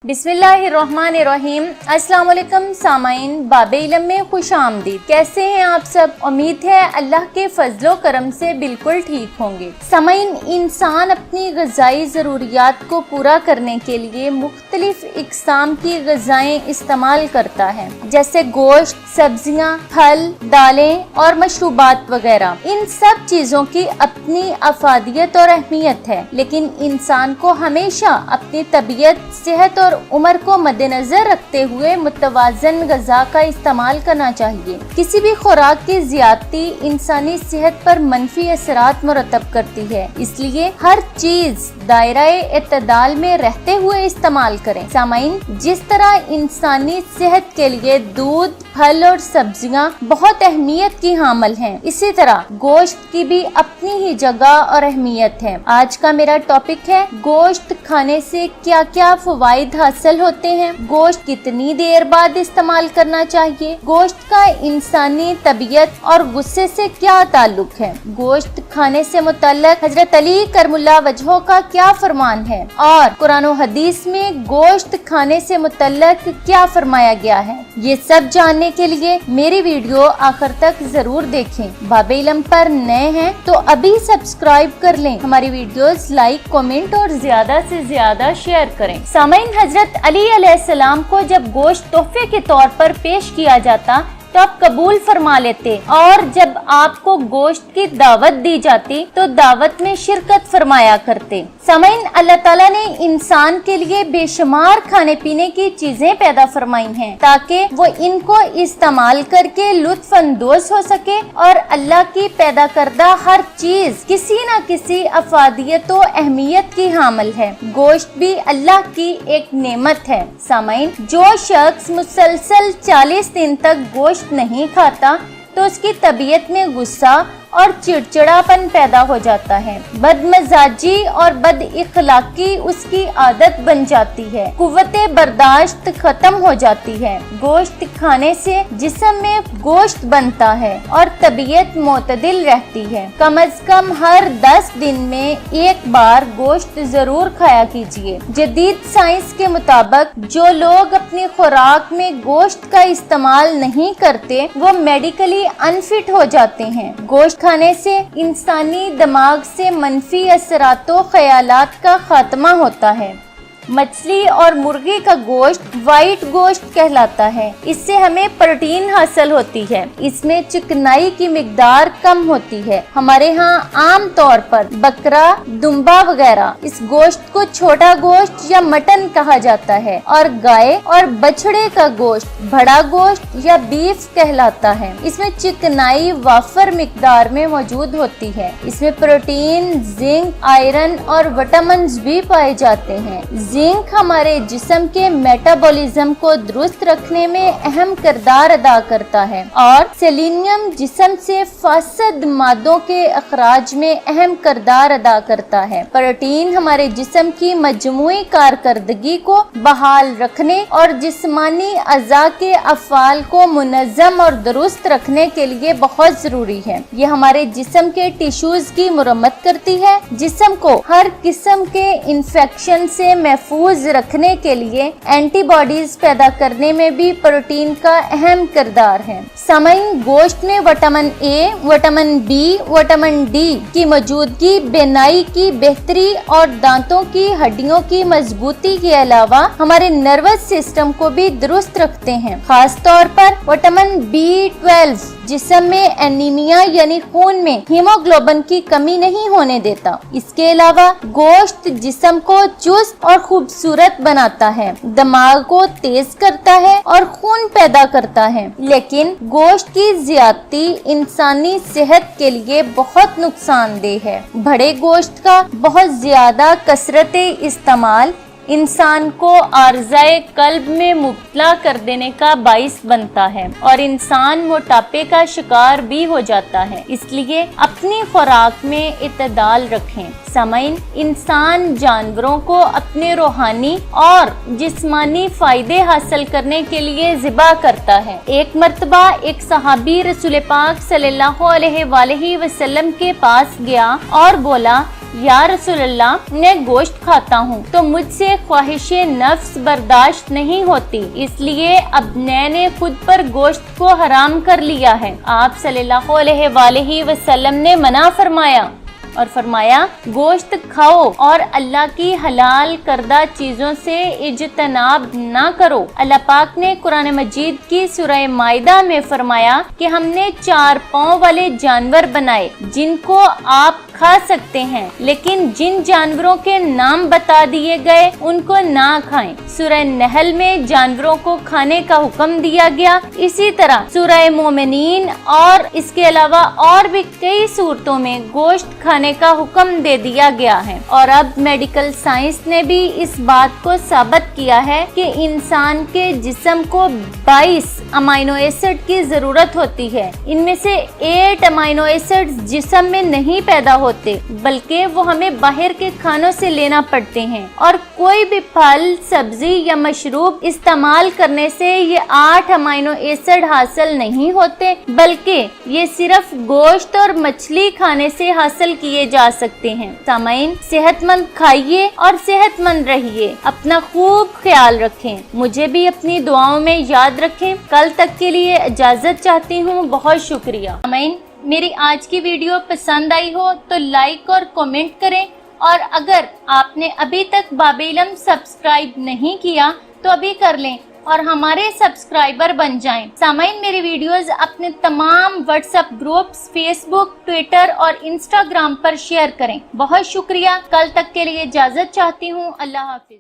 बिस्मिल्लाहिर्रहमानिर्रहीम। अस्सलाम वालेकुम सामाइन, बाबे इल्म में खुश आमदीद। कैसे हैं आप सब? उम्मीद है अल्लाह के फजलो करम से बिल्कुल ठीक होंगे। सामाइन, इंसान अपनी ग़िज़ाई ज़रूरियात को पूरा करने के लिए मुख्तलिफ इक़साम की ग़िज़ाएँ इस्तेमाल करता है, जैसे गोश्त, सब्जियाँ, फल, दालें और मशरूबात वगैरह। इन सब चीज़ों की अपनी अफादियत और अहमियत है, लेकिन इंसान को हमेशा अपनी तबीयत, सेहत और उम्र को मद्देनजर रखते हुए मुतवाज़न ग़िज़ा का इस्तेमाल करना चाहिए। किसी भी खुराक की ज़्यादती इंसानी सेहत पर मनफी असरात मुरतब करती है, इसलिए हर चीज दायरे इत्तदाल में रहते हुए इस्तेमाल करें। सामाइन, जिस तरह इंसानी सेहत के लिए दूध, फल और सब्जियां बहुत अहमियत की हामिल हैं, इसी तरह गोश्त की भी अपनी ही जगह और अहमियत है। आज का मेरा टॉपिक है गोश्त खाने से क्या क्या फवाइद हासिल होते हैं, गोश्त कितनी देर बाद इस्तेमाल करना चाहिए, गोश्त का इंसानी तबीयत और गुस्से से क्या ताल्लुक है, गोश्त खाने से मुतल्लक हजरत अली करमुल्लाह वजहो का क्या फरमान है और कुरान और हदीस में गोश्त खाने से मुतल्लक क्या फरमाया गया है। ये सब जानने के लिए मेरी वीडियो आखिर तक जरूर देखें। बाबे इल्म पर नए हैं तो अभी सब्सक्राइब कर लें, हमारी वीडियोस लाइक, कमेंट और ज्यादा से ज्यादा शेयर करें। सामाइन, हजरत अली अलैहिस्सलाम को जब गोश्त तोहफे के तौर पर पेश किया जाता तो आप कबूल फरमा लेते, और जब आपको गोश्त की दावत दी जाती तो दावत में शिरकत फरमाया करते। सामाइन, अल्लाह ताला ने इंसान के लिए बेशुमार खाने पीने की चीजें पैदा फरमाई हैं ताकि वो इनको इस्तेमाल करके लुत्फ अंदोज हो सके, और अल्लाह की पैदा करदा हर चीज किसी न किसी अफादियत और अहमियत की हामिल है। गोश्त भी अल्लाह की एक नेमत है। सामाइन, जो शख्स मुसलसल 40 दिन तक गोश्त नहीं खाता तो उसकी तबीयत में गुस्सा और चिड़चिड़ापन पैदा हो जाता है, बदमजाजी और बद इखलाकी उसकी आदत बन जाती है, कुव्वते बर्दाश्त खत्म हो जाती है। गोश्त खाने से जिस्म में गोश्त बनता है और तबीयत मोतदिल रहती है। कम अज कम हर 10 दिन में एक बार गोश्त जरूर खाया कीजिए। जदीद साइंस के मुताबिक जो लोग अपनी खुराक में गोश्त का इस्तेमाल नहीं करते वो मेडिकली अनफिट हो जाते हैं। गोश्त खाने से इंसानी दिमाग से मनफी असरातों ख्यालात का खात्मा होता है। मछली और मुर्गी का गोश्त व्हाइट गोश्त कहलाता है। इससे हमें प्रोटीन हासिल होती है, इसमें चिकनाई की मिकदार कम होती है। हमारे यहाँ आम तौर पर बकरा, दुम्बा वगैरह इस गोश्त को छोटा गोश्त या मटन कहा जाता है, और गाय और बछड़े का गोश्त बड़ा गोश्त या बीफ कहलाता है। इसमें चिकनाई वाफर मिकदार में मौजूद होती है। इसमें प्रोटीन, जिंक, आयरन और विटामिन भी पाए जाते हैं। जिंक हमारे जिस्म के मेटाबॉलिज्म को दुरुस्त रखने में अहम किरदार अदा करता है, और सेलेनियम जिस्म से फासद मादों के अखराज में अहम किरदार अदा करता है। प्रोटीन हमारे जिस्म की मजमूई कारकर्दगी को बहाल रखने और जिस्मानी अज़ा के अफ़ाल को मुनज़्ज़म और दुरुस्त रखने के लिए बहुत जरूरी है। ये हमारे जिस्म के टिश्यूज की मुरम्मत करती है। जिस्म को हर किस्म के इंफेक्शन से महफूज रखने के लिए एंटीबॉडीज पैदा करने में भी प्रोटीन का अहम किरदार है। सामाइन, गोश्त में vitamin A, vitamin B, vitamin D की मौजूदगी बेनाई की बेहतरी और दांतों की हड्डियों की मजबूती के अलावा हमारे नर्वस सिस्टम को भी दुरुस्त रखते हैं। खास तौर पर विटामिन B12 जिस्म में एनीमिया यानी खून में हीमोग्लोबिन की कमी नहीं होने देता। इसके अलावा गोश्त जिस्म को चुस्त और खूबसूरत बनाता है, दिमाग को तेज करता है और खून पैदा करता है। लेकिन गोश्त की ज्यादती इंसानी सेहत के लिए बहुत नुकसानदेह है। बड़े गोश्त का बहुत ज्यादा कसरते इस्तेमाल इंसान को आर्ज़ाए कल्ब में मुब्तला कर देने का बाइस बनता है और इंसान मोटापे का शिकार भी हो जाता है। इसलिए अपनी खुराक में इत्तदाल रखें। सामाइन, इंसान जानवरों को अपने रूहानी और जिस्मानी फायदे हासिल करने के लिए ज़िबा करता है। एक मर्तबा एक सहाबी रसूल पाक सल्लल्लाहु अलैहि वसल्लम के पास गया और बोला, या रसूल अल्लाह, मैं गोश्त खाता हूँ तो मुझसे ख्वाहिश नफ्स बर्दाश्त नहीं होती, इसलिए अब मैंने खुद पर गोश्त को हराम कर लिया है। आप सल्लल्लाहु अलैहि वसल्लम ने मना फरमाया और फरमाया, गोश्त खाओ और अल्लाह की हलाल करदा चीजों से इज्तनाब ना करो। अल्लाह पाक ने कुरान मजीद की सूरह माइदा में फरमाया कि हमने 4 पाँव वाले जानवर बनाए जिनको आप खा सकते हैं, लेकिन जिन जानवरों के नाम बता दिए गए उनको ना खाएं। सूरह नहल में जानवरों को खाने का हुक्म दिया गया। इसी तरह सूरह मोमिनीन और इसके अलावा और भी कई सूरतों में गोश्त खाने का हुक्म दे दिया गया है। और अब मेडिकल साइंस ने भी इस बात को साबित किया है कि इंसान के जिस्म को 22 अमाइनो एसिड की जरूरत होती है। इनमें से 8 अमाइनो एसिड जिस्म में नहीं पैदा होते, बल्कि वो हमें बाहर के खानों से लेना पड़ते हैं। और कोई भी फल, सब्जी या मशरूब इस्तेमाल करने से ये 8 अमाइनो एसिड हासिल नहीं होते, बल्कि ये सिर्फ गोश्त और मछली खाने से हासिल किए जा सकते हैं। सामाइन, सेहतमंद खाइए और सेहतमंद रहिए। अपना खूब ख्याल रखें। मुझे भी अपनी दुआओं में याद रखें। कल तक के लिए इजाजत चाहती हूँ। बहुत शुक्रिया। सामाइन, मेरी आज की वीडियो पसंद आई हो तो लाइक और कमेंट करें, और अगर आपने अभी तक बाब इल्म सब्सक्राइब नहीं किया तो अभी कर लें और हमारे सब्सक्राइबर बन जाएं। सामाइन, मेरी वीडियोस अपने तमाम व्हाट्सएप ग्रुप्स, फेसबुक, ट्विटर और इंस्टाग्राम पर शेयर करें। बहुत शुक्रिया। कल तक के लिए इजाजत चाहती हूँ। अल्लाह हाफिज।